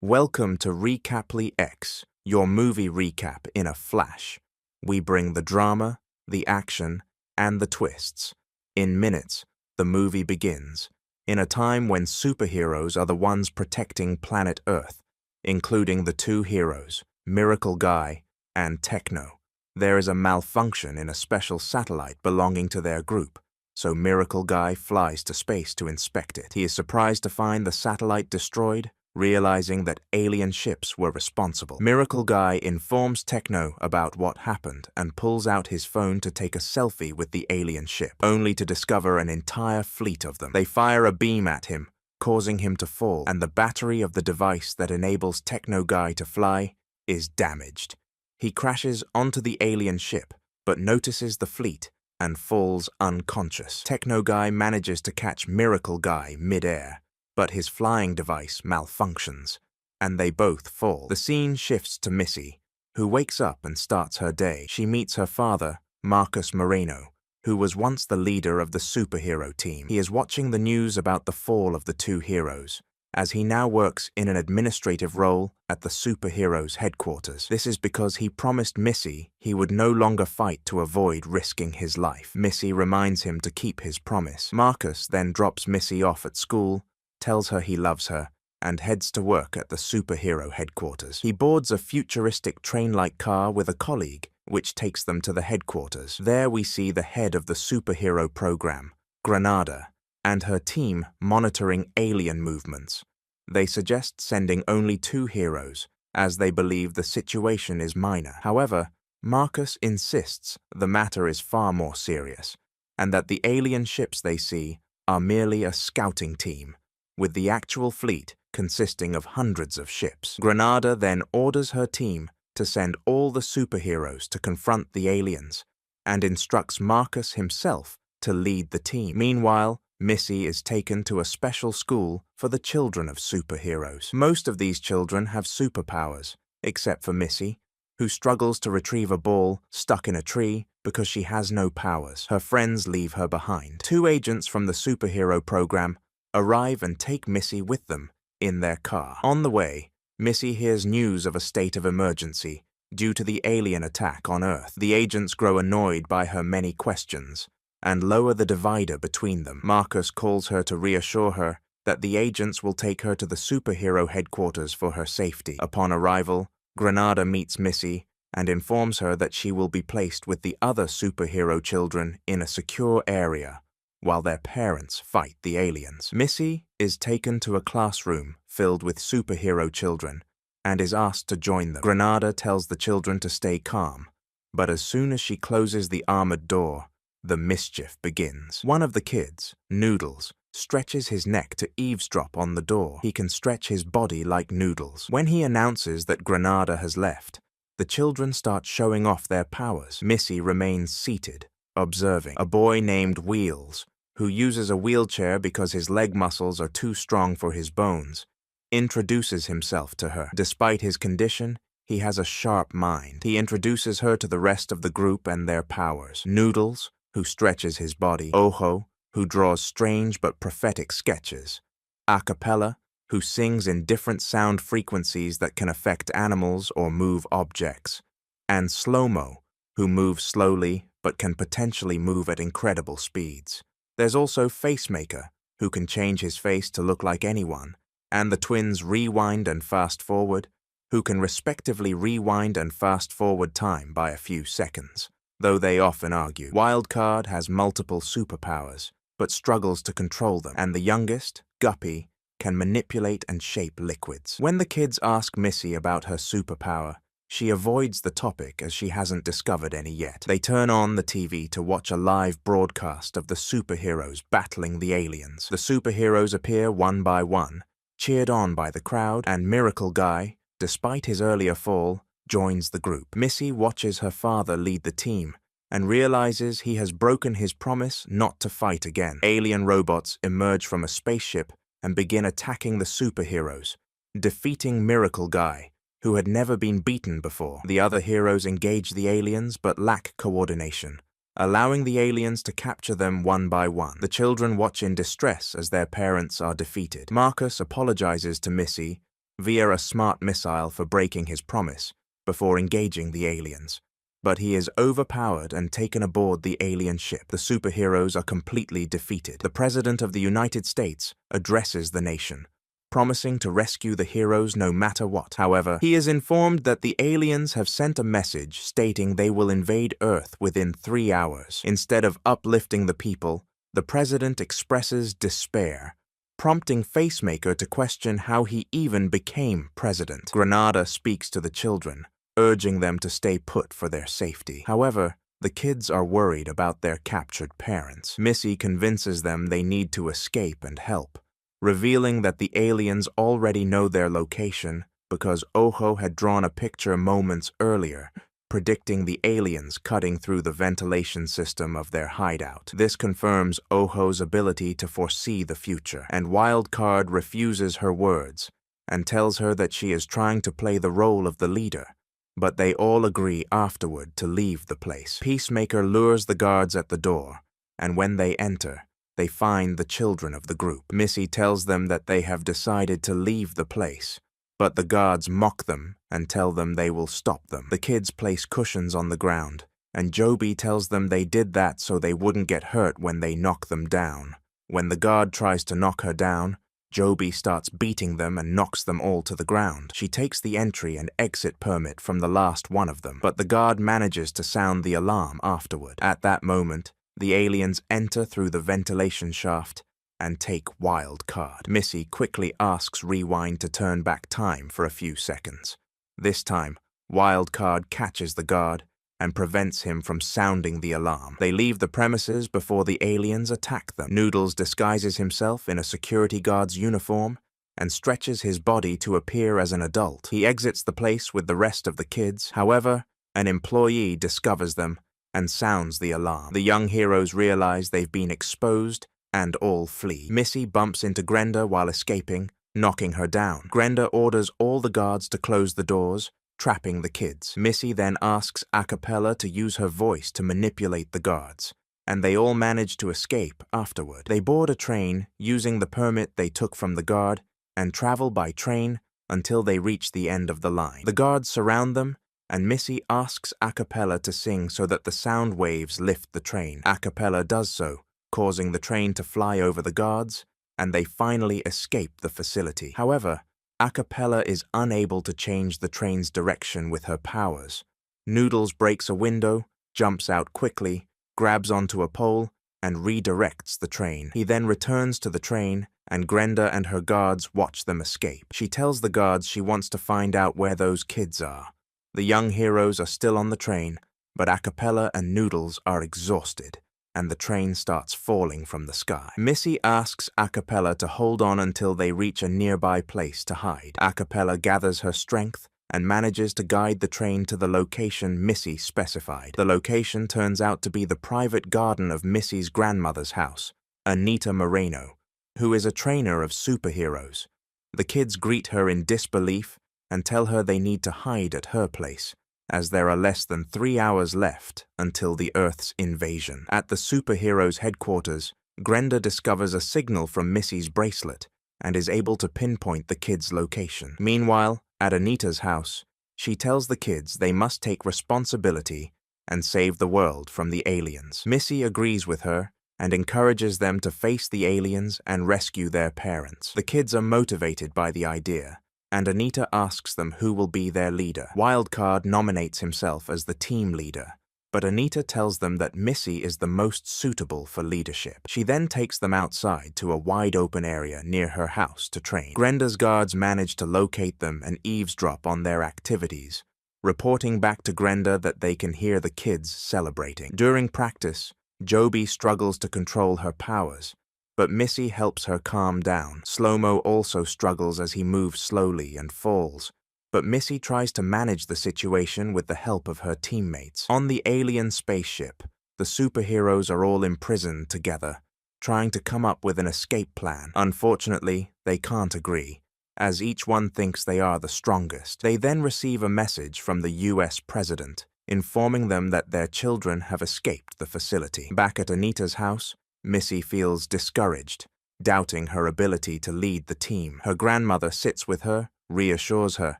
Welcome to Recaply X, your movie recap in a flash. We bring the drama, the action, and the twists. In minutes, the movie begins, in a time when superheroes are the ones protecting planet Earth, including the two heroes, Miracle Guy and Techno. There is a malfunction in a special satellite belonging to their group, so Miracle Guy flies to space to inspect it. He is surprised to find the satellite destroyed, realizing that alien ships were responsible. Miracle Guy informs Techno about what happened and pulls out his phone to take a selfie with the alien ship, only to discover an entire fleet of them. They fire a beam at him, causing him to fall, and the battery of the device that enables Techno Guy to fly is damaged. He crashes onto the alien ship, but notices the fleet and falls unconscious. Techno Guy manages to catch Miracle Guy mid-air, but his flying device malfunctions, and they both fall. The scene shifts to Missy, who wakes up and starts her day. She meets her father, Marcus Moreno, who was once the leader of the superhero team. He is watching the news about the fall of the two heroes, as he now works in an administrative role at the superheroes' headquarters. This is because he promised Missy he would no longer fight to avoid risking his life. Missy reminds him to keep his promise. Marcus then drops Missy off at school, tells her he loves her, and heads to work at the superhero headquarters. He boards a futuristic train-like car with a colleague, which takes them to the headquarters. There we see the head of the superhero program, Granada, and her team monitoring alien movements. They suggest sending only two heroes, as they believe the situation is minor. However, Marcus insists the matter is far more serious, and that the alien ships they see are merely a scouting team, with the actual fleet consisting of hundreds of ships. Granada then orders her team to send all the superheroes to confront the aliens, and instructs Marcus himself to lead the team. Meanwhile, Missy is taken to a special school for the children of superheroes. Most of these children have superpowers, except for Missy, who struggles to retrieve a ball stuck in a tree because she has no powers. Her friends leave her behind. Two agents from the superhero program arrive and take Missy with them in their car. On the way, Missy hears news of a state of emergency due to the alien attack on Earth. The agents grow annoyed by her many questions and lower the divider between them. Marcus calls her to reassure her that the agents will take her to the superhero headquarters for her safety. Upon arrival, Granada meets Missy and informs her that she will be placed with the other superhero children in a secure area while their parents fight the aliens. Missy is taken to a classroom filled with superhero children and is asked to join them. Granada tells the children to stay calm, but as soon as she closes the armored door, the mischief begins. One of the kids, Noodles, stretches his neck to eavesdrop on the door. He can stretch his body like Noodles. When he announces that Granada has left, the children start showing off their powers. Missy remains seated, observing. A boy named Wheels, who uses a wheelchair because his leg muscles are too strong for his bones, introduces himself to her. Despite his condition, he has a sharp mind. He introduces her to the rest of the group and their powers. Noodles, who stretches his body. Ojo, who draws strange but prophetic sketches. Acapella, who sings in different sound frequencies that can affect animals or move objects. And Slow-Mo, who moves slowly but can potentially move at incredible speeds. There's also Facemaker, who can change his face to look like anyone, and the twins Rewind and Fast Forward, who can respectively rewind and fast forward time by a few seconds, though they often argue. Wildcard has multiple superpowers, but struggles to control them, and the youngest, Guppy, can manipulate and shape liquids. When the kids ask Missy about her superpower, she avoids the topic as she hasn't discovered any yet. They turn on the TV to watch a live broadcast of the superheroes battling the aliens. The superheroes appear one by one, cheered on by the crowd, and Miracle Guy, despite his earlier fall, joins the group. Missy watches her father lead the team and realizes he has broken his promise not to fight again. Alien robots emerge from a spaceship and begin attacking the superheroes, defeating Miracle Guy, who had never been beaten before. The other heroes engage the aliens but lack coordination, allowing the aliens to capture them one by one. The children watch in distress as their parents are defeated. Marcus apologizes to Missy via a smart missile for breaking his promise before engaging the aliens. But he is overpowered and taken aboard the alien ship. The superheroes are completely defeated. The President of the United States addresses the nation, promising to rescue the heroes no matter what. However, he is informed that the aliens have sent a message stating they will invade Earth within 3 hours. Instead of uplifting the people, the President expresses despair, prompting Facemaker to question how he even became president. Granada speaks to the children, urging them to stay put for their safety. However, the kids are worried about their captured parents. Missy convinces them they need to escape and help, revealing that the aliens already know their location because Ojo had drawn a picture moments earlier, predicting the aliens cutting through the ventilation system of their hideout. This confirms Ojo's ability to foresee the future, and Wildcard refuses her words and tells her that she is trying to play the role of the leader, but they all agree afterward to leave the place. Peacemaker lures the guards at the door, and when they enter, they find the children of the group. Missy tells them that they have decided to leave the place, but the guards mock them and tell them they will stop them. The kids place cushions on the ground, and Joby tells them they did that so they wouldn't get hurt when they knock them down. When the guard tries to knock her down, Joby starts beating them and knocks them all to the ground. She takes the entry and exit permit from the last one of them, but the guard manages to sound the alarm afterward. At that moment, the aliens enter through the ventilation shaft and take Wildcard. Missy quickly asks Rewind to turn back time for a few seconds. This time, Wildcard catches the guard and prevents him from sounding the alarm. They leave the premises before the aliens attack them. Noodles disguises himself in a security guard's uniform and stretches his body to appear as an adult. He exits the place with the rest of the kids. However, an employee discovers them and sounds the alarm. The young heroes realize they've been exposed and all flee. Missy bumps into Grenda while escaping, knocking her down. Grenda orders all the guards to close the doors, trapping the kids. Missy then asks Acapella to use her voice to manipulate the guards, and they all manage to escape afterward. They board a train using the permit they took from the guard and travel by train until they reach the end of the line. The guards surround them, and Missy asks Acapella to sing so that the sound waves lift the train. Acapella does so, causing the train to fly over the guards, and they finally escape the facility. However, Acapella is unable to change the train's direction with her powers. Noodles breaks a window, jumps out quickly, grabs onto a pole, and redirects the train. He then returns to the train, and Grenda and her guards watch them escape. She tells the guards she wants to find out where those kids are. The young heroes are still on the train, but Acapella and Noodles are exhausted, and the train starts falling from the sky. Missy asks Acapella to hold on until they reach a nearby place to hide. Acapella gathers her strength and manages to guide the train to the location Missy specified. The location turns out to be the private garden of Missy's grandmother's house, Anita Moreno, who is a trainer of superheroes. The kids greet her in disbelief and tell her they need to hide at her place, as there are less than 3 hours left until the Earth's invasion. At the superheroes' headquarters, Grenda discovers a signal from Missy's bracelet and is able to pinpoint the kids' location. Meanwhile, at Anita's house, she tells the kids they must take responsibility and save the world from the aliens. Missy agrees with her and encourages them to face the aliens and rescue their parents. The kids are motivated by the idea, and Anita asks them who will be their leader. Wildcard nominates himself as the team leader, but Anita tells them that Missy is the most suitable for leadership. She then takes them outside to a wide-open area near her house to train. Grenda's guards manage to locate them and eavesdrop on their activities, reporting back to Grenda that they can hear the kids celebrating. During practice, Joby struggles to control her powers, but Missy helps her calm down. Slow-Mo also struggles as he moves slowly and falls, but Missy tries to manage the situation with the help of her teammates. On the alien spaceship, the superheroes are all imprisoned together, trying to come up with an escape plan. Unfortunately, they can't agree, as each one thinks they are the strongest. They then receive a message from the US president, informing them that their children have escaped the facility. Back at Anita's house, Missy feels discouraged, doubting her ability to lead the team. Her grandmother sits with her reassures her,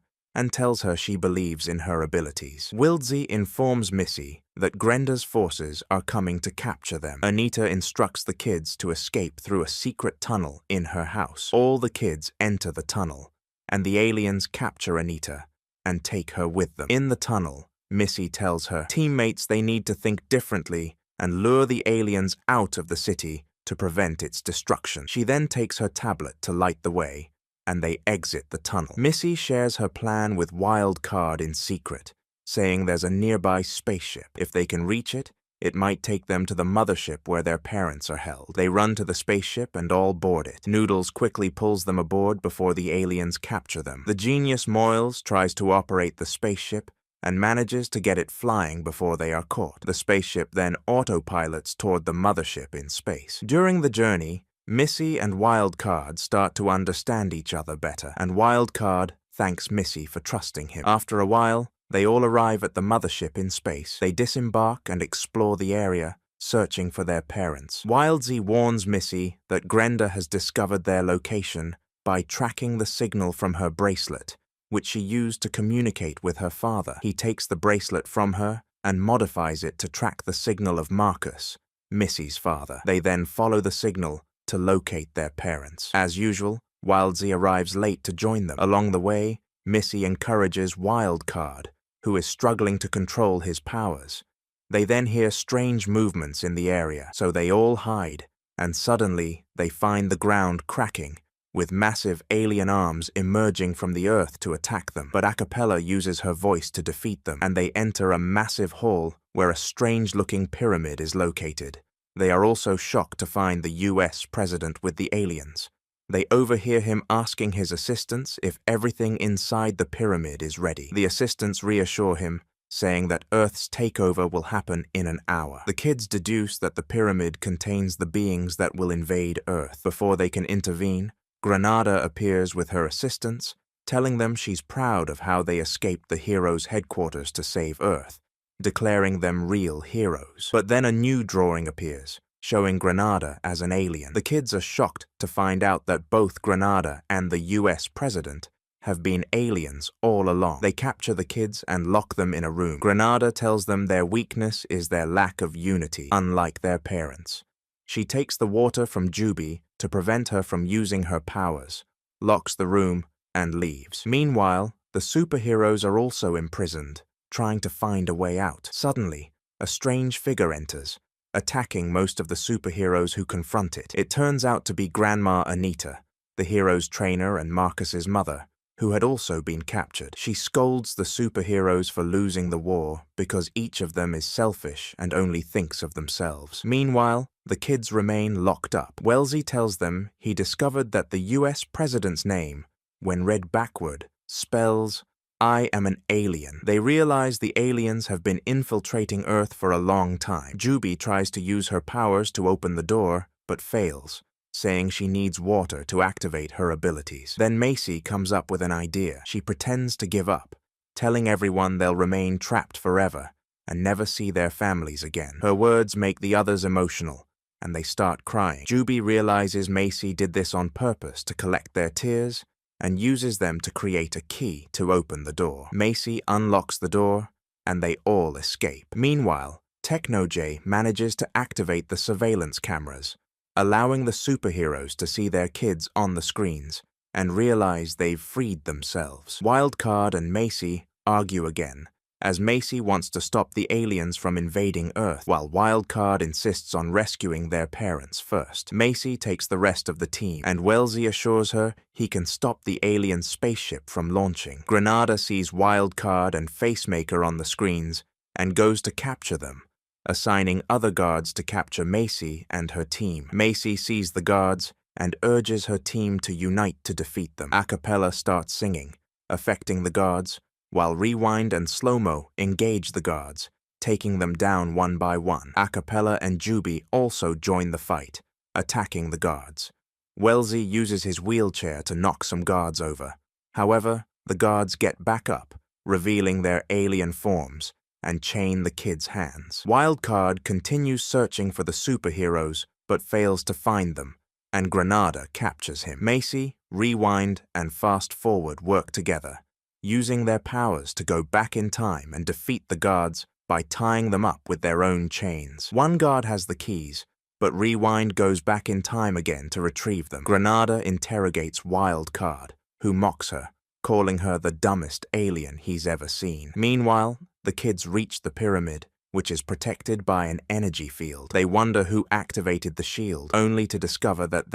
and tells her she believes in her abilities. Wildsey informs Missy that Grenda's forces are coming to capture them. Anita instructs the kids to escape through a secret tunnel in her house. All the kids enter the tunnel, and the aliens capture Anita and take her with them. In the tunnel, Missy tells her teammates they need to think differently and lure the aliens out of the city to prevent its destruction. She then takes her tablet to light the way, and they exit the tunnel. Missy shares her plan with Wildcard in secret, saying there's a nearby spaceship. If they can reach it, it might take them to the mothership where their parents are held. They run to the spaceship and all board it. Noodles quickly pulls them aboard before the aliens capture them. The genius Moyles tries to operate the spaceship and manages to get it flying before they are caught. The spaceship then autopilots toward the mothership in space. During the journey, Missy and Wildcard start to understand each other better, and Wildcard thanks Missy for trusting him. After a while, they all arrive at the mothership in space. They disembark and explore the area, searching for their parents. Wildsey warns Missy that Grenda has discovered their location by tracking the signal from her bracelet, which she used to communicate with her father. He takes the bracelet from her and modifies it to track the signal of Marcus, Missy's father. They then follow the signal to locate their parents. As usual, Wildsey arrives late to join them. Along the way, Missy encourages Wildcard, who is struggling to control his powers. They then hear strange movements in the area, so they all hide, and suddenly they find the ground cracking, with massive alien arms emerging from the earth to attack them. But Acapella uses her voice to defeat them, and they enter a massive hall where a strange-looking pyramid is located. They are also shocked to find the US president with the aliens. They overhear him asking his assistants if everything inside the pyramid is ready. The assistants reassure him, saying that Earth's takeover will happen in an hour. The kids deduce that the pyramid contains the beings that will invade Earth. Before they can intervene, Granada appears with her assistants, telling them she's proud of how they escaped the heroes' headquarters to save Earth, declaring them real heroes. But then a new drawing appears, showing Granada as an alien. The kids are shocked to find out that both Granada and the US president have been aliens all along. They capture the kids and lock them in a room. Granada tells them their weakness is their lack of unity, unlike their parents. She takes the water from Juby to prevent her from using her powers, locks the room, and leaves. Meanwhile, the superheroes are also imprisoned, trying to find a way out. Suddenly, a strange figure enters, attacking most of the superheroes who confront it. It turns out to be Grandma Anita, the hero's trainer and Marcus's mother, who had also been captured. She scolds the superheroes for losing the war because each of them is selfish and only thinks of themselves. Meanwhile, the kids remain locked up. Wellesley tells them he discovered that the US president's name, when read backward, spells, "I am an alien." They realize the aliens have been infiltrating Earth for a long time. Juby tries to use her powers to open the door, but fails, saying she needs water to activate her abilities. Then Macy comes up with an idea. She pretends to give up, telling everyone they'll remain trapped forever and never see their families again. Her words make the others emotional, and they start crying. Juby realizes Macy did this on purpose to collect their tears and uses them to create a key to open the door. Macy unlocks the door, and they all escape. Meanwhile, TechnoJ manages to activate the surveillance cameras, allowing the superheroes to see their kids on the screens and realize they've freed themselves. Wildcard and Macy argue again, as Macy wants to stop the aliens from invading Earth, while Wildcard insists on rescuing their parents first. Macy takes the rest of the team, and Wellesley assures her he can stop the alien spaceship from launching. Granada sees Wildcard and Facemaker on the screens and goes to capture them, assigning other guards to capture Macy and her team. Macy sees the guards and urges her team to unite to defeat them. Acapella starts singing, affecting the guards, while Rewind and Slow-Mo engage the guards, taking them down one by one. Acapella and Juby also join the fight, attacking the guards. Wellesley uses his wheelchair to knock some guards over. However, the guards get back up, revealing their alien forms, and chain the kids' hands. Wildcard continues searching for the superheroes, but fails to find them, and Granada captures him. Macy, Rewind and Fast Forward work together, using their powers to go back in time and defeat the guards by tying them up with their own chains. One guard has the keys, but Rewind goes back in time again to retrieve them. Granada interrogates Wildcard, who mocks her, calling her the dumbest alien he's ever seen. Meanwhile, the kids reach the pyramid, which is protected by an energy field. They wonder who activated the shield, only to discover that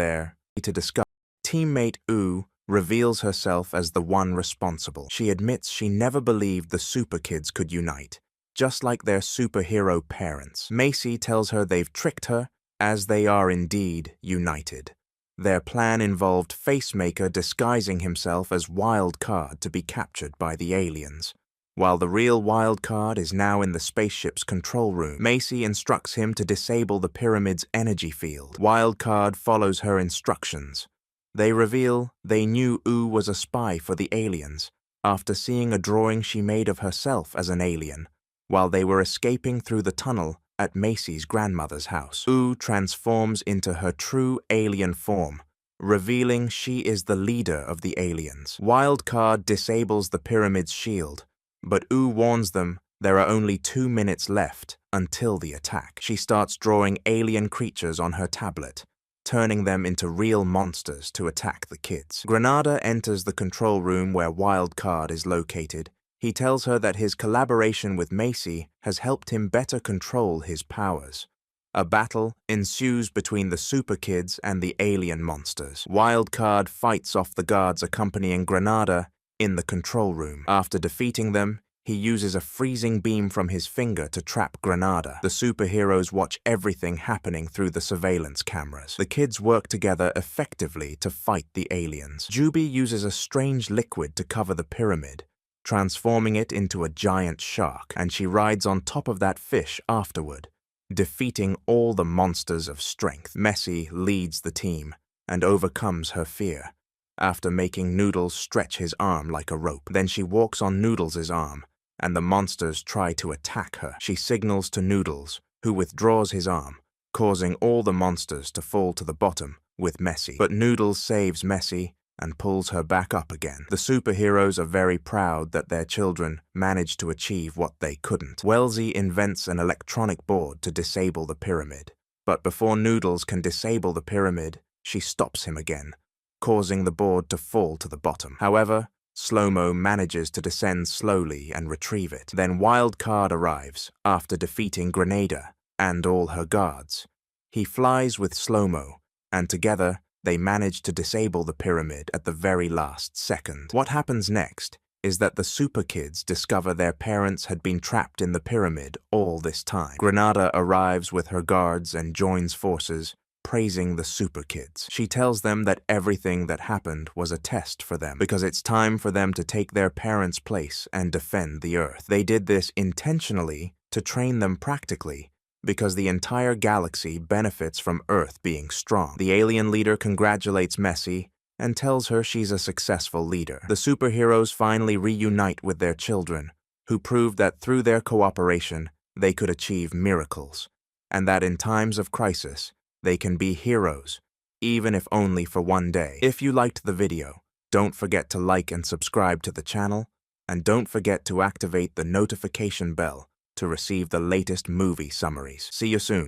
teammate Ooh reveals herself as the one responsible. She admits she never believed the super kids could unite, just like their superhero parents. Macy tells her they've tricked her, as they are indeed united. Their plan involved Facemaker disguising himself as Wildcard to be captured by the aliens. While the real Wildcard is now in the spaceship's control room, Macy instructs him to disable the pyramid's energy field. Wildcard follows her instructions. They reveal they knew Ooh was a spy for the aliens after seeing a drawing she made of herself as an alien while they were escaping through the tunnel at Macy's grandmother's house. Ooh transforms into her true alien form, revealing she is the leader of the aliens. Wildcard disables the pyramid's shield, but Ooh warns them there are only 2 minutes left until the attack. She starts drawing alien creatures on her tablet, turning them into real monsters to attack the kids. Granada enters the control room where Wildcard is located. He tells her that his collaboration with Macy has helped him better control his powers. A battle ensues between the super kids and the alien monsters. Wildcard fights off the guards accompanying Granada in the control room. After defeating them, he uses a freezing beam from his finger to trap Granada. The superheroes watch everything happening through the surveillance cameras. The kids work together effectively to fight the aliens. Juby uses a strange liquid to cover the pyramid, transforming it into a giant shark, and she rides on top of that fish afterward, defeating all the monsters of strength. Messi leads the team and overcomes her fear after making Noodles stretch his arm like a rope. Then she walks on Noodles' arm, and the monsters try to attack her. She signals to Noodles, who withdraws his arm, causing all the monsters to fall to the bottom with Messi. But Noodles saves Messi and pulls her back up again. The superheroes are very proud that their children managed to achieve what they couldn't. Wellesley invents an electronic board to disable the pyramid, but before Noodles can disable the pyramid, she stops him again, causing the board to fall to the bottom. However, Slow-Mo manages to descend slowly and retrieve it. Then Wildcard arrives after defeating Grenada and all her guards. He flies with Slow-Mo, and together they manage to disable the pyramid at the very last second. What happens next is that the super kids discover their parents had been trapped in the pyramid all this time. Granada arrives with her guards and joins forces, praising the super kids. She tells them that everything that happened was a test for them, because it's time for them to take their parents' place and defend the Earth. They did this intentionally to train them practically, because the entire galaxy benefits from Earth being strong. The alien leader congratulates Messi and tells her she's a successful leader. The superheroes finally reunite with their children, who prove that through their cooperation, they could achieve miracles, and that in times of crisis, they can be heroes, even if only for one day. If you liked the video, don't forget to like and subscribe to the channel, and don't forget to activate the notification bell to receive the latest movie summaries. See you soon.